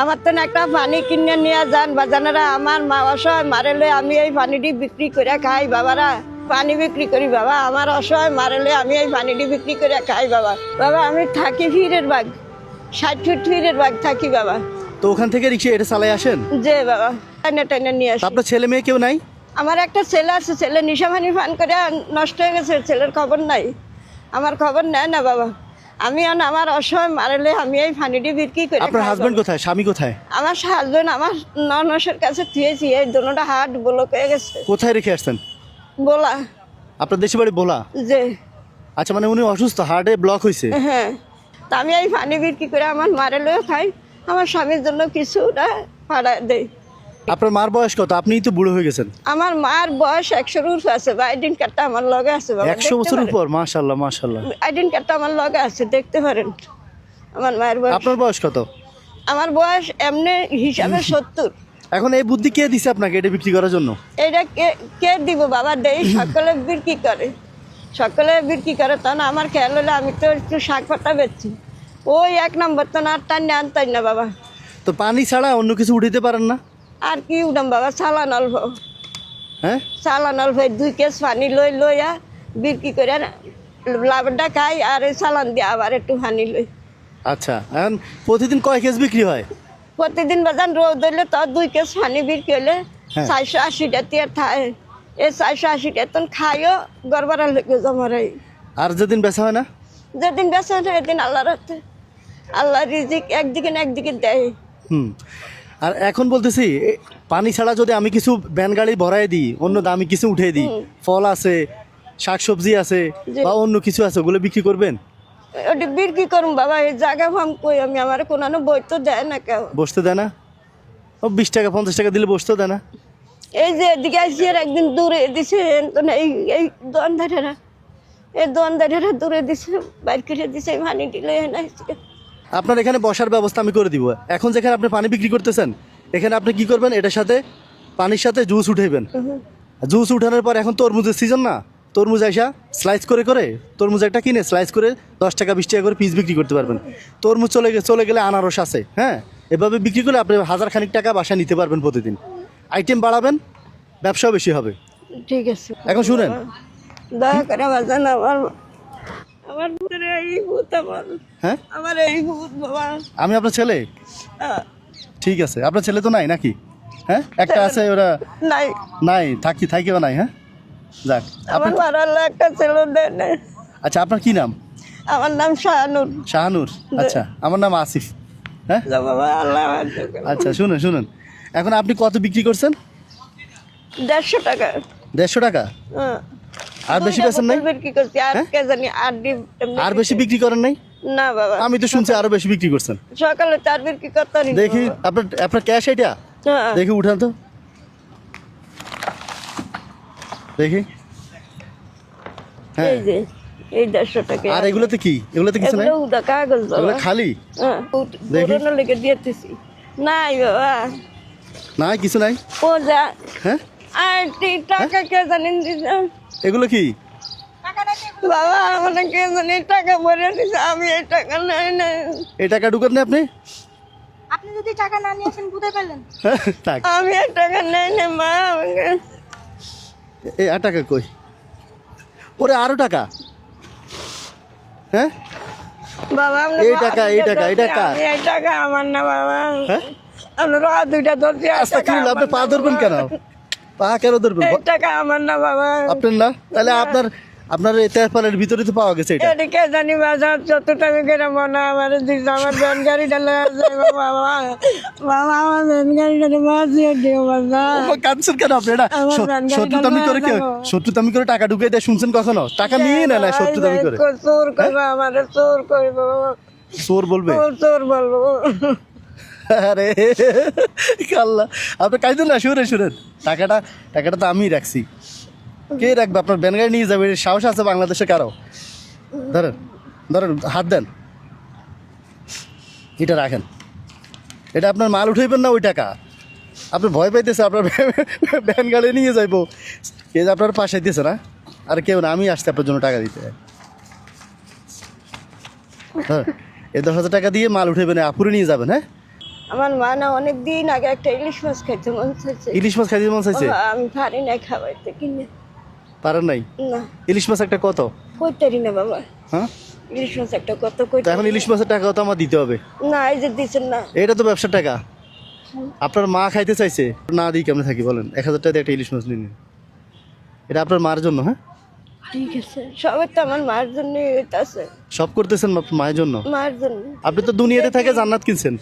আমার তো একটা পানি কিনে নিয়ে যান বাজানারা, আমার মা অসহায় মারেলে আমি এই পানিটি বিক্রি করে খাই বাবারা। পানি বিক্রি করি বাবা, আমার অসহায় মারেলে আমি এই পানিটি বিক্রি করে খাই বাবা। বাবা আমি থাকি ফিরের বাগ, 60 ফিট ফিরের বাগ থাকি বাবা। তো ওখান থেকে রিক্সা এটা চালাই আসেন? যে বাবা টাইনে টাইনে নিয়ে আসি। আপনার ছেলে মেয়ে কেউ নাই? আমার একটা ছেলে আছে, ছেলে নিশাভানি পান করে নষ্ট হয়ে গেছে, ছেলের খবর নাই, আমার খবর নেয় না বাবা। আমি আমার অসহায় মারলে আমি এই পানিটি বিক্রি করি। আপনার হাজবেন্ড কোথায়, স্বামী কোথায়? আমার হাজবেন্ড আমার ননসের কাছে থুয়েছি, এই দুটোটা হাট ব্লক হয়ে গেছে। কোথায় রেখে আসছেন? বলা আপনার দেশে বাড়ি বলা? যে আচ্ছা, মানে উনি অসুস্থ, হার্টে ব্লক হয়েছে? হ্যাঁ, তা আমি এই পানি বিক্রি করে আমার মারেলেও খাই, আমার স্বামীর জন্য কিছুটা ভাড়া দেই। আপনার মার বয়স কত? আপনিই তো বুড়ো হয়ে গেছেন। আমার মার বয়স 100-র উপর আছে, আইডেন্টি কার্ডটা আমার লগে আছে বাবা। 100 বছরের উপর? মাশাআল্লাহ মাশাআল্লাহ। আইডেন্টি কার্ডটা আমার লগে আছে, দেখতে পারেন আমার মায়ের বয়স। আপনার বয়স কত? আমার বয়স এমনি হিসাবে 70। এখন এই বুদ্ধি কে দিছে আপনাকে এটা বিক্রি করার জন্য? এটা কে দিব বাবা? দেই সকলে বিক্রি করে, সকলে বিক্রি করে। তখন আমার খেয়াল হলে আমি তো একটু শাক পাতা বেচছি, ওই 1 নম্বর তো আর টান্নে আনতাই না বাবা। তো পানি ছাড়া অন্য কিছু উঠাইতে পারেন না? আর কি উঠাম বাবা, চালান অল্প, হ্যাঁ চালান অল্প 2 কেস পানি লইয়া বিক্রি করে লাভটা খাই, আর এই চালান দিয়ে আবার একটু পানি লই। আচ্ছা, এখন প্রতিদিন কয় কেজি বিক্রি হয়? প্রতিদিন বাজান রোদ হইলে তো 2 কেস পানি বিক্রি হলে হ্যাঁ। 480 টিয়ার থাকে। এই 480 টিয়ার খাইও গড়বড়া লেগে জমারাই। আর যেদিন বেচা হয় না? যেদিন বেসে ওঠে এদিন আল্লাহর হাতে, আল্লাহ রিজিক একদিকে না একদিকে দেয়। আর এখন বলতেছি পানি ছাড়া যদি আমি কিছু ভ্যান গাড়ি ভরাই দিই, অন্য দামি কিছু উঠে দিই, ফল আছে, শাকসবজি আছে বা অন্য কিছু আছে, ওগুলো বিক্রি করবেন? ওটি বিক্রি করুন বাবা, এই জায়গা ভাম কই আমি, আমার কোনো বই তো দেয় না কেউ। বসতে দেয় না? ও 20 টাকা 50 টাকা দিলে বসতেও দেয় না? এই যে এদিকে আসছি আর একদিন দূরে দিছে, এই এই দোয়ানদারেরা, এই দোয়ানদারেরা দূরে দিছে, বাইর করে দিছে, পানি দিলে এসে। আপনার এখানে বসার ব্যবস্থা আমি করে দিব। এখন যেখানে আপনি পানি বিক্রি করতেছেন, এখানে আপনি কি করবেন, এটার সাথে পানির সাথে জুস উঠাইবেন। জুস উঠানোর পর এখন তরমুজের সিজন না, তরমুজ আইসা স্লাইস করে করে তরমুজ একটা কিনে স্লাইস করে 10 টাকা 20 টাকা করে পিস বিক্রি করতে পারবেন। তরমুজ চলে গেলে আনারস আছে, হ্যাঁ, এভাবে বিক্রি করলে আপনি 1000 খানিক টাকা বাসা নিতে পারবেন প্রতিদিন। আইটেম বাড়াবেন, ব্যবসাও বেশি হবে। ঠিক আছে, এখন শুনেন, দয়া করে বাজান, আমার ভিতরে এই ভূত, হ্যাঁ, আমার এই ভূত বাবা। আমি আপনার ছেলে? ঠিক আছে, আপনার ছেলে তো নাই নাকি? হ্যাঁ, একটা আছে, ওরা নাই নাই থাকিও নাই। হ্যাঁ, যাক, আমার মারাল একটা ছেলে দেয় না। আচ্ছা, আপনার কি নাম? আমার নাম শাহানুর। শাহানুর? আচ্ছা, আমার নাম আসিফ। হ্যাঁ, বাবা আল্লাহ। আচ্ছা, শুনুন, এখন আপনি কত বিক্রি করছেন? 150 টাকা। 150 টাকা? হ্যাঁ। আর বেশি বেচেন নাই? বিক্রি করছি, আর কে জানি আর আর বেশি বিক্রি করেন নাই? না বাবা, আমি তো শুনছি আরো বেশি বিক্রি করছেন। সকালে 4 বিক্রি করতে দেখি আপনার ক্যাশ এটা দেখি, উঠান তো দেখি। হ্যাঁ, এই যে এই 150 টাকা। আর এগুলোতে কি? এগুলোতে কিছু নাই? এগুলো উদা কাগজ বাবা, এগুলো খালি? হ্যাঁ, দেখি। পুরনো লেগে দিতেছি। নাই বাবা, না, কিছু নাই। ও যা। হ্যাঁ, আর টাকা কে জানি দিছে। এগুলো কি বাবা আমাকে কে জানি টাকা ভরে দিছে, আমি এই টাকা নাই নাই। এই টাকা ঢুকান না আপনি? আপনি যদি টাকা না নিয়ে আসেন বুঝতে পারলেন? থাক, আমি এই টাকা নাই না মা, আমাকে এই আর টাকা কই? ওরে আরো টাকা? হ্যাঁ, বাবা এই টাকা এই টাকা আমার না বাবা। হ্যাঁ, আপনার আর 2টা ধরছি, আচ্ছা, কি হলো? আপনি পা ধরবেন কেন? পা কেন ধরবেন? এই টাকা আমার না বাবা। আপনার না? তাহলে আপনার এই তেরপালের ভিতরে তো পাওয়া গেছে এটা। এদিকে জানি বাবা, 74 টাকা করে মনে আমার দিচ্ছে, আমার ব্যান গাড়িটা লয়ে যায় বাবা। বাবা আমার ব্যান গাড়িটা বাঁচিয়ে দিও বাবা। কাঁদছেন কেন আপনি? এটা আমার ব্যান গাড়িটা শত্রুতামি করে লয়ে যাবো। শত্রুতামি করে টাকা ঢুকিয়ে দেয়, শুনছেন কখনো? টাকা নিয়ে না শত্রুতামি করে। চোর করবা, আমার চোর করবো, চোর বলবে? চোর বলবো। আরে কাল্লা, আপনি কাইদেন না, শুনেন, টাকাটা তো আমি রাখছি। কে রাখবে? আপনার ব্যান গাড়ি নিয়ে যাবে, সাহস আছে বাংলাদেশে কারো? ধরেন, হাত দেন, এটা রাখেন। এটা আপনার মাল উঠাইবেন না, ওই টাকা আপনি ভয় পাইতেছে, আপনার ব্যান গাড়ি নিয়ে যাইবো, কে যে আপনার পাশে দিতেছে না, আর কেউ না, আমি আসতে আপনার জন্য টাকা দিতে। হ্যাঁ, এই 10,000 টাকা দিয়ে মাল উঠাইবেন, আপুরে নিয়ে যাবেন। হ্যাঁ, আমার মা না অনেক দিন আগে একটা ইলিশ মাছ খাইতে মন চাইছে। ইলিশ মাছ খাইতে মন চাইছে? আমি পারি না খাওয়াইতে কিনে। পারেন নাই? না ইলিশ মাছ একটা কত? কইতারি না বাবা, হ্যাঁ ইলিশ মাছ একটা কত তো কইতারি এখন ইলিশ মাছের টাকা তো আমার দিতে হবে। না, এই যে দিচ্ছেন না। এটা তো ব্যবসার টাকা, আপনার মা খাইতে চাইছে, না দিই কেমনে থাকি বলেন? 1000 টাকা দিয়ে একটা ইলিশ মাছ নিন, এটা আপনার মার জন্য। হ্যাঁ ঠিক আছে, সবাই তো আমার মার জন্য আছে, সব করতেছেন আপনার মায়ের জন্য। মার জন্য। আপনি তো দুনিয়াতে থেকে জান্নাত কিনছেন।